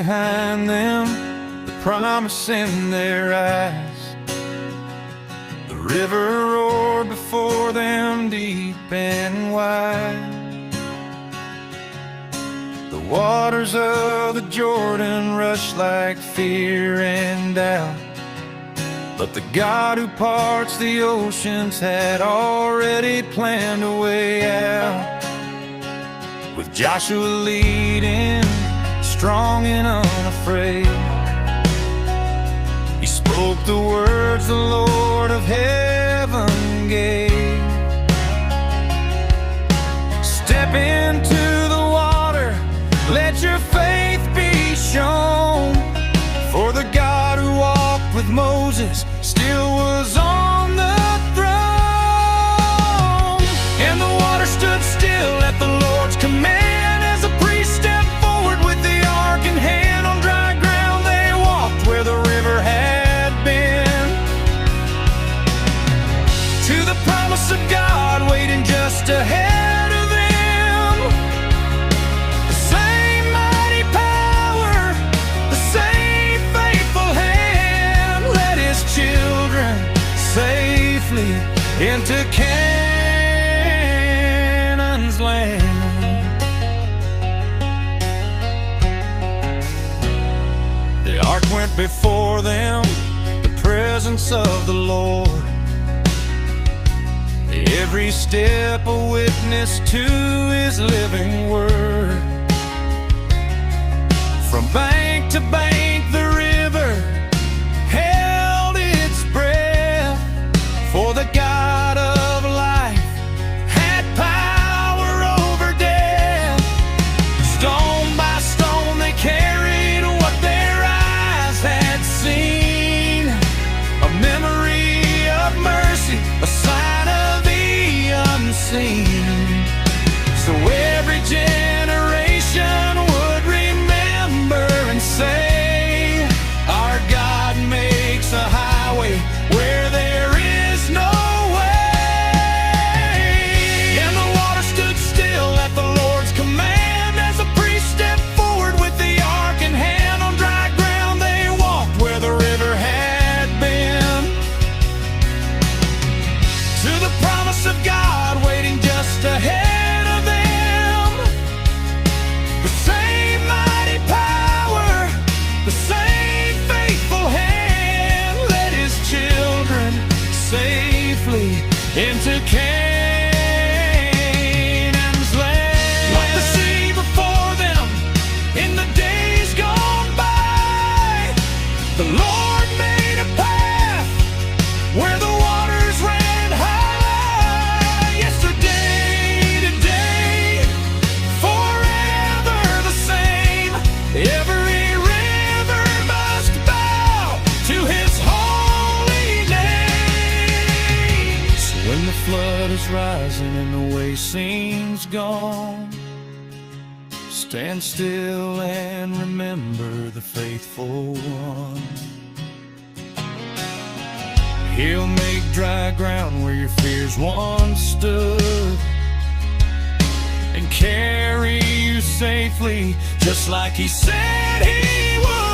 behind them, the promise in their eyes. The river roared before them, deep and wide. The waters of the Jordan rushed like fear and doubt, but the God who parts the oceans had already planned a way out. With Joshua leading, strong and unafraid, he spoke the words the Lord of heaven gave. Step into the water, let your faith be shown, for the God who walked with Moses still was on the throne. And the water stood still at the Lord's command, as the priest stepped forward with the ark in hand. On dry ground they walked where the river had been, to the promise of God waiting just ahead of them. The same mighty power, the same faithful hand, led his children safely into Canaan's land. The ark went before them, the presence of the Lord. Every step a witness to his living word. From bank to bank the river held its breath, for the God of life had power over death. Stone by stone they carried what their eyes had seen, a memory of mercy, a sign of the unseen. So every generation would remember and say, our God makes a highway where there is no way. And the water stood still at the Lord's command, as the priest stepped forward with the ark in hand. On dry ground they walked where the river had been, to the promise of God waiting just ahead of them. The same mighty power, the same faithful hand, led his children safely into Canaan's land. Like the sea before them in the days gone by, the Lord made a path where the waters ran high. Yesterday, today, forever the same. Every river must bow to his holy name. So when the flood is rising and the way seems gone, stand still and remember the faithful one. He'll make dry ground where your fears once stood, and carry you safely just like he said he would.